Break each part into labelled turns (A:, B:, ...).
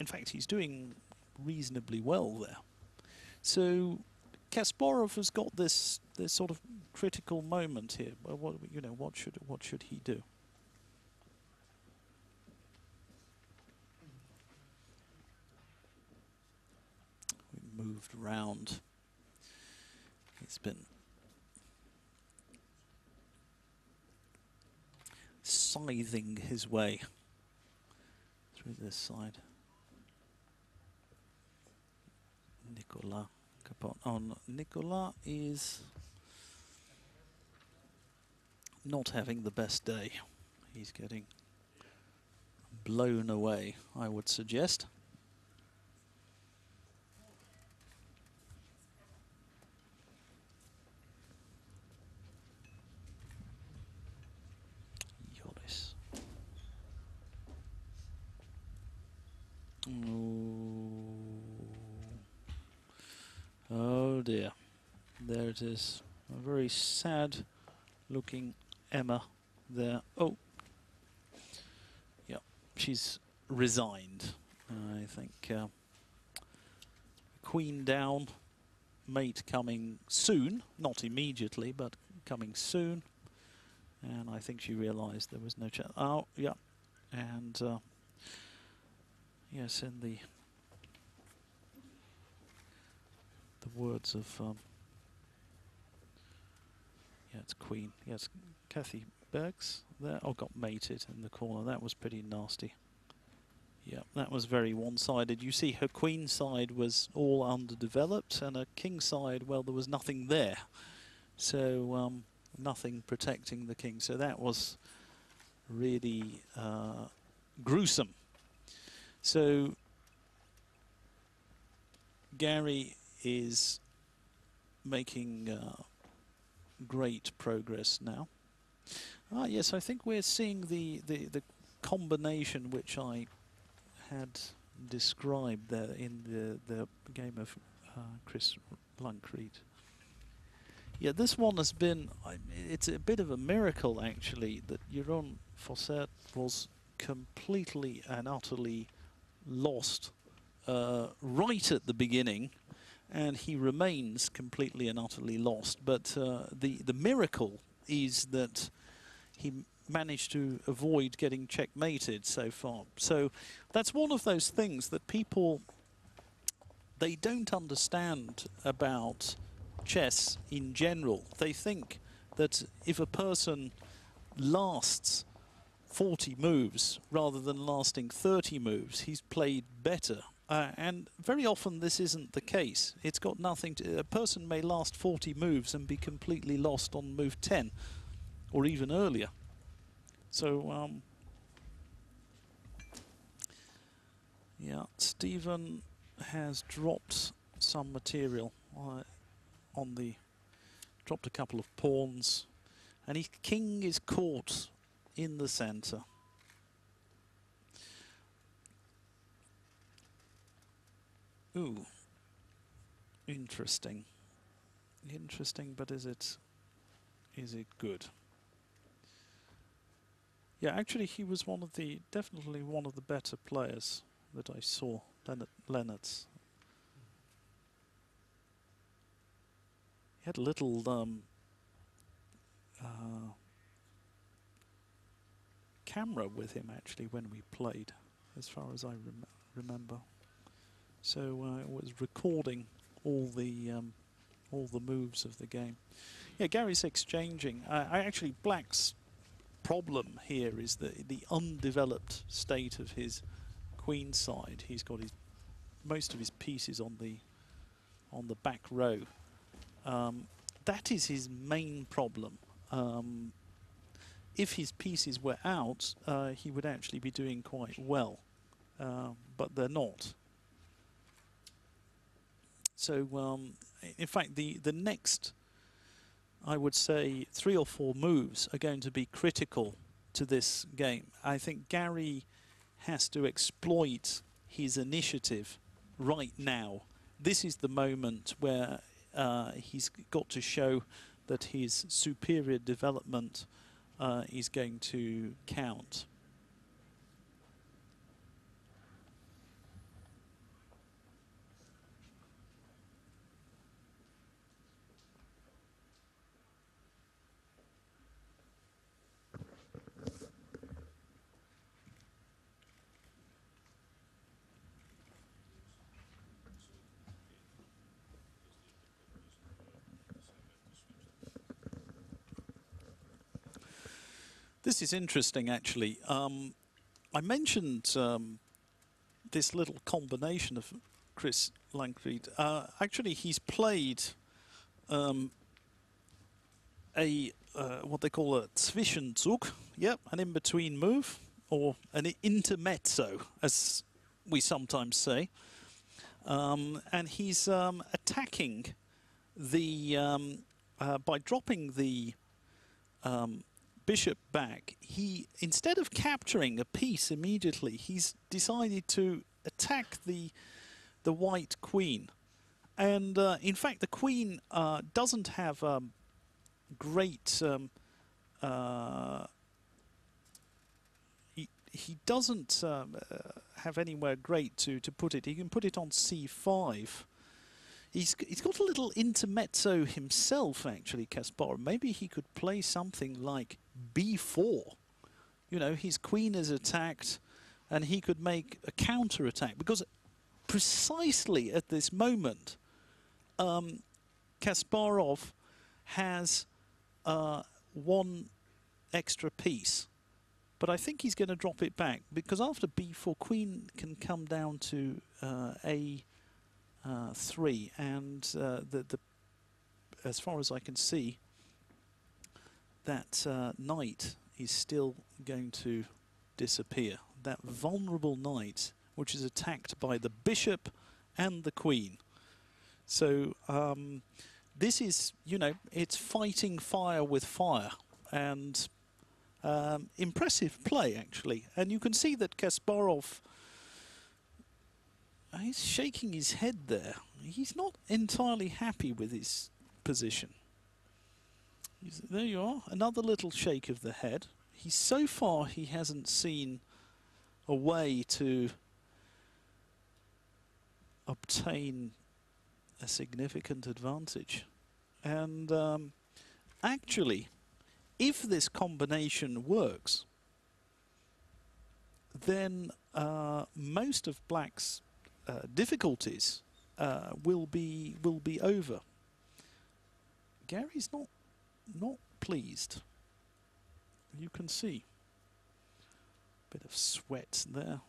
A: in fact, he's doing reasonably well there. So Kasparov has got this sort of critical moment here. Well, what should he do? We moved round. He's been scything his way through this side. Nicolas Capon. Oh, Nicolas is not having the best day. He's getting blown away, I would suggest. Joris. Oh dear. There it is. A very sad looking Emma there. Oh. Yeah, she's resigned. I think queen down, mate coming soon. Not immediately, but coming soon. And I think she realized there was no chance. Oh, yeah. And yes, in the words of yeah, it's queen. Yes, Kathy Bergs there. Oh, got mated in the corner. That was pretty nasty. Yeah, that was very one-sided. You see her queen side was all underdeveloped, and her king side, well, there was nothing there. So nothing protecting the king. So that was really gruesome. So Garry is making great progress now. Ah, yes, I think we're seeing the combination which I had described there in the game of Chris Lunkreed. Yeah, this one has been, it's a bit of a miracle actually that Jeroen Fosset was completely and utterly lost right at the beginning, and he remains completely and utterly lost. But the miracle is that he managed to avoid getting checkmated so far. So that's one of those things that people, they don't understand about chess in general. They think that if a person lasts 40 moves rather than lasting 30 moves, he's played better. And very often this isn't the case. It's got nothing to... A person may last 40 moves and be completely lost on move 10 or even earlier. So, yeah, Stephen has dropped some material on the... Dropped a couple of pawns, and his king is caught in the center. Ooh, interesting. Interesting, but is it good? Yeah, actually, he was definitely one of the better players that I saw. Leonard's. He had a little camera with him actually when we played, as far as I remember. So it was recording all the moves of the game. Yeah, Gary's exchanging. Actually, Black's problem here is the undeveloped state of his queen side. He's got most of his pieces on the back row. That is his main problem. If his pieces were out, he would actually be doing quite well, but they're not. So, in fact, the next, I would say, 3 or 4 moves are going to be critical to this game. I think Garry has to exploit his initiative right now. This is the moment where he's got to show that his superior development is going to count. This is interesting, actually. I mentioned this little combination of Chris Langfried. Actually, he's played a what they call a Zwischenzug, yep, an in-between move, or an intermezzo, as we sometimes say. And he's attacking the by dropping the bishop back. He, instead of capturing a piece immediately, he's decided to attack the white queen. And in fact, the queen doesn't have great. He doesn't have anywhere great to put it. He can put it on c5. He's got a little intermezzo himself, actually, Kasparov. Maybe he could play something like b4. You know, his queen is attacked, and he could make a counter-attack. Because precisely at this moment, Kasparov has one extra piece. But I think he's going to drop it back, because after b4, queen can come down to a3, and as far as I can see, that knight is still going to disappear. That vulnerable knight, which is attacked by the bishop and the queen. So this is, you know, it's fighting fire with fire, and impressive play, actually. And you can see that Kasparov, he's shaking his head there. He's not entirely happy with his position. There you are, another little shake of the head. So far, he hasn't seen a way to obtain a significant advantage. And actually, if this combination works, then most of Black's difficulties will be over. Gary's not pleased. You can see a bit of sweat there.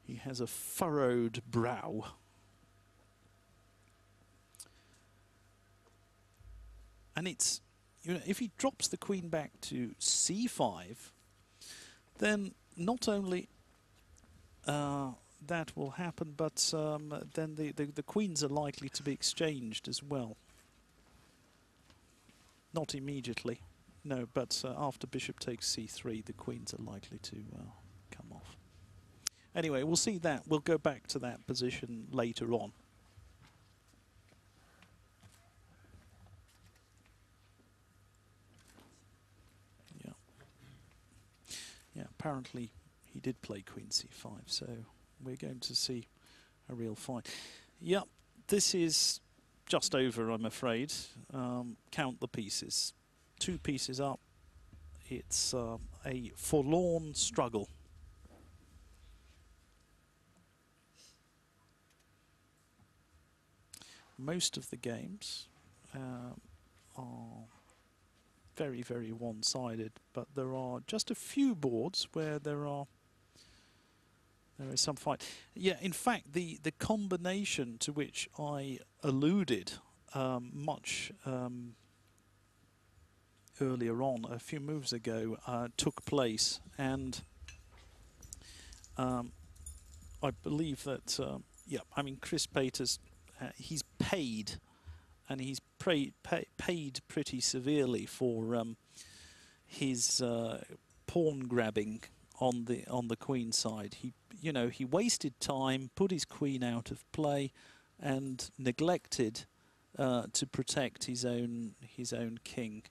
A: He has a furrowed brow. And it's, you know, if he drops the queen back to c5, then not only that will happen, but then the queens are likely to be exchanged as well. Not immediately, no, but after bishop takes c3, the queens are likely to come off. Anyway, we'll see that. We'll go back to that position later on. Yeah, apparently he did play queen c5, so we're going to see a real fight. Yep, this is just over, I'm afraid. Count the pieces. 2 pieces up. It's a forlorn struggle. Most of the games are very, very one-sided, but there are just a few boards where there is some fight. Yeah, in fact, the combination to which I alluded much earlier on, a few moves ago, took place, and I believe that yeah, I mean, Chris Peters, he's paid. And he's paid pretty severely for his pawn grabbing on the queen side. He wasted time, put his queen out of play, and neglected to protect his own king.